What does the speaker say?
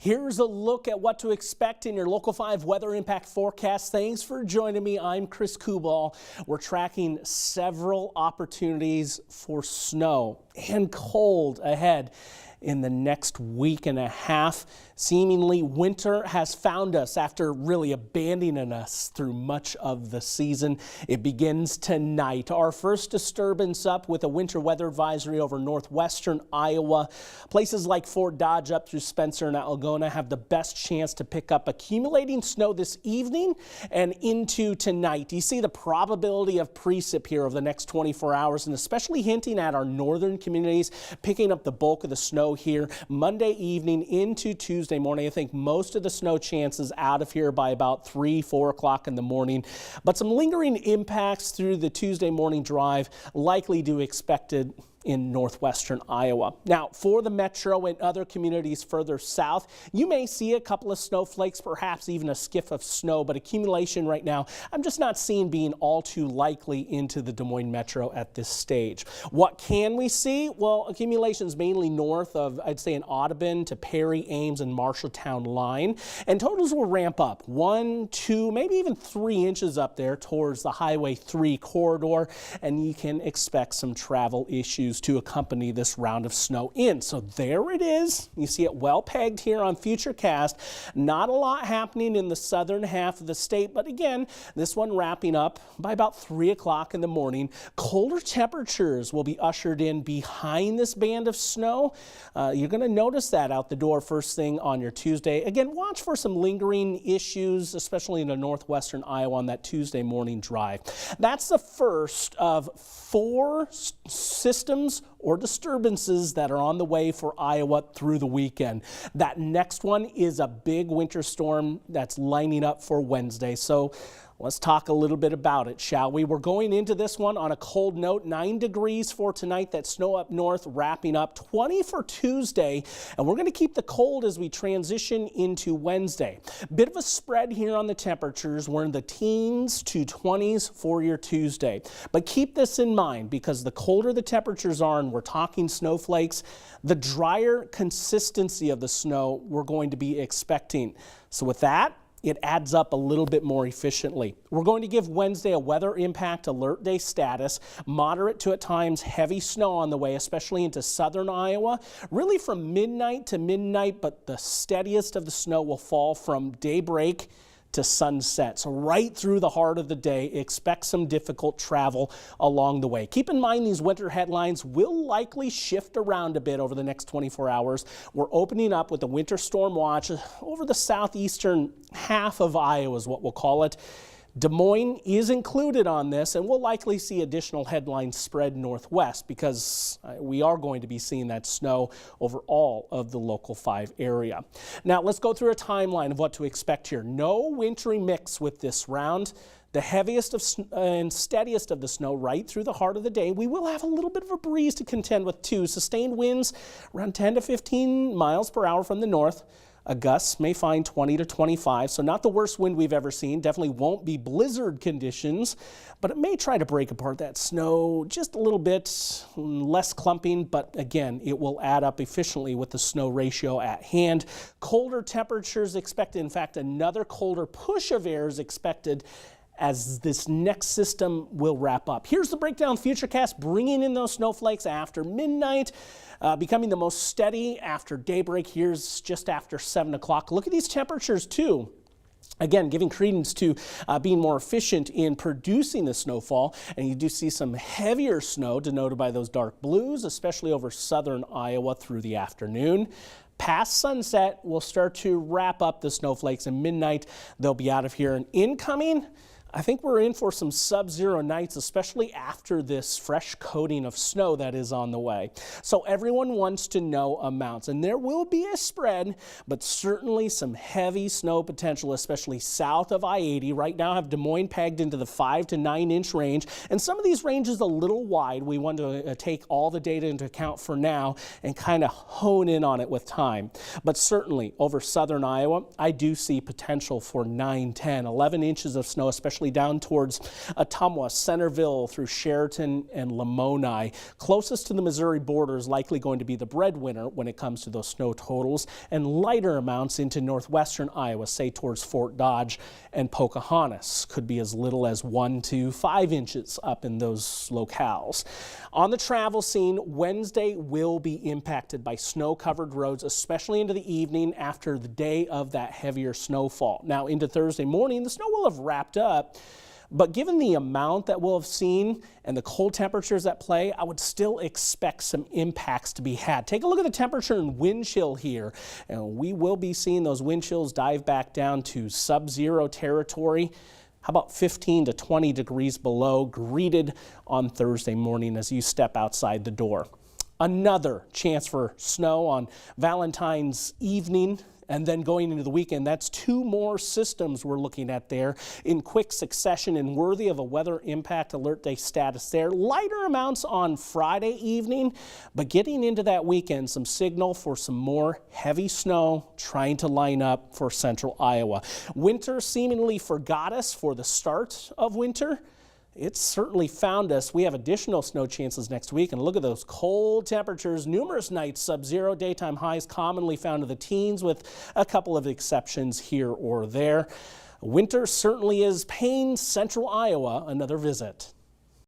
Here's a look at what to expect in your Local 5 weather impact forecast. Thanks for joining me. I'm Chris Kubal. We're tracking several opportunities for snow and cold ahead in the next week and a half. Seemingly winter has found us after really abandoning us through much of the season. It begins tonight. Our first disturbance up with a winter weather advisory over northwestern Iowa. Places like Fort Dodge up through Spencer and Algona have the best chance to pick up accumulating snow this evening and into tonight. You see the probability of precip here over the next 24 hours, and especially hinting at our northern communities picking up the bulk of the snow here Monday evening into Tuesday morning. I think most of the snow chances out of here by about 3-4 o'clock in the morning, but some lingering impacts through the Tuesday morning drive likely to be expected in northwestern Iowa. Now, for the metro and other communities further south, you may see a couple of snowflakes, perhaps even a skiff of snow, but accumulation right now, I'm just not seeing being all too likely into the Des Moines metro at this stage. What can we see? Well, accumulations mainly north of, I'd say, an Audubon to Perry, Ames, and Marshalltown line, and totals will ramp up 1, 2, maybe even 3 inches up there towards the Highway 3 corridor, and you can expect some travel issues to accompany this round of snow in. So there it is. You see it well pegged here on Futurecast. Not a lot happening in the southern half of the state, but again, this one wrapping up by about 3 o'clock in the morning. Colder temperatures will be ushered in behind this band of snow. You're going to notice that out the door first thing on your Tuesday. Again, watch for some lingering issues, especially in the northwestern Iowa on that Tuesday morning drive. That's the first of 4 systems or disturbances that are on the way for Iowa through the weekend. That next one is a big winter storm that's lining up for Wednesday. So let's talk a little bit about it, shall we? We're going into this one on a cold note. 9 degrees for tonight. That snow up north wrapping up. 20 for Tuesday. And we're going to keep the cold as we transition into Wednesday. Bit of a spread here on the temperatures. We're in the teens to 20s for your Tuesday. But keep this in mind, because the colder the temperatures are, and we're talking snowflakes, the drier consistency of the snow we're going to be expecting. So with that, it adds up a little bit more efficiently. We're going to give Wednesday a weather impact alert day status, moderate to at times heavy snow on the way, especially into southern Iowa, really from midnight to midnight, but the steadiest of the snow will fall from daybreak to sunset. So right through the heart of the day, expect some difficult travel along the way. Keep in mind these winter headlines will likely shift around a bit over the next 24 hours. We're opening up with the winter storm watch over the southeastern half of Iowa is what we'll call it. Des Moines is included on this, and we'll likely see additional headlines spread northwest because we are going to be seeing that snow over all of the Local 5 area. Now let's go through a timeline of what to expect here. No wintry mix with this round. The heaviest and steadiest of the snow right through the heart of the day. We will have a little bit of a breeze to contend with too. Sustained winds around 10 to 15 miles per hour from the north. Gusts may find 20 to 25, so not the worst wind we've ever seen. Definitely won't be blizzard conditions, but it may try to break apart that snow just a little bit, less clumping, but again, it will add up efficiently with the snow ratio at hand. Colder temperatures expected. In fact, another colder push of air is expected as this next system will wrap up. Here's the breakdown Futurecast, bringing in those snowflakes after midnight, becoming the most steady after daybreak. Here's just after 7 o'clock. Look at these temperatures too. Again, giving credence to being more efficient in producing the snowfall, and you do see some heavier snow denoted by those dark blues, especially over southern Iowa through the afternoon. Past sunset, we'll start to wrap up the snowflakes, and midnight they'll be out of here. And incoming, I think we're in for some sub-zero nights, especially after this fresh coating of snow that is on the way. So everyone wants to know amounts, and there will be a spread, but certainly some heavy snow potential, especially south of I-80. Right now I have Des Moines pegged into the 5 to 9 inch range, and some of these ranges a little wide. We want to take all the data into account for now and kind of hone in on it with time. But certainly over southern Iowa, I do see potential for 9, 10, 11 inches of snow, especially especially down towards Ottumwa, Centerville through Sheraton and Lamoni. Closest to the Missouri border is likely going to be the breadwinner when it comes to those snow totals, and lighter amounts into northwestern Iowa, say towards Fort Dodge and Pocahontas. Could be as little as 1 to 5 inches up in those locales. On the travel scene, Wednesday will be impacted by snow-covered roads, especially into the evening after the day of that heavier snowfall. Now into Thursday morning, the snow will have wrapped up, but given the amount that we'll have seen and the cold temperatures at play, I would still expect some impacts to be had. Take a look at the temperature and wind chill here, and we will be seeing those wind chills dive back down to sub-zero territory. How about 15 to 20 degrees below, greeted on Thursday morning as you step outside the door. Another chance for snow on Valentine's evening, and then going into the weekend. That's 2 more systems we're looking at there in quick succession and worthy of a weather impact alert day status there. Lighter amounts on Friday evening, but getting into that weekend, some signal for some more heavy snow trying to line up for central Iowa. Winter seemingly forgot us for the start of winter. It's certainly found us. We have additional snow chances next week, and look at those cold temperatures. Numerous nights sub-zero, daytime highs commonly found in the teens with a couple of exceptions here or there. Winter certainly is paying central Iowa another visit.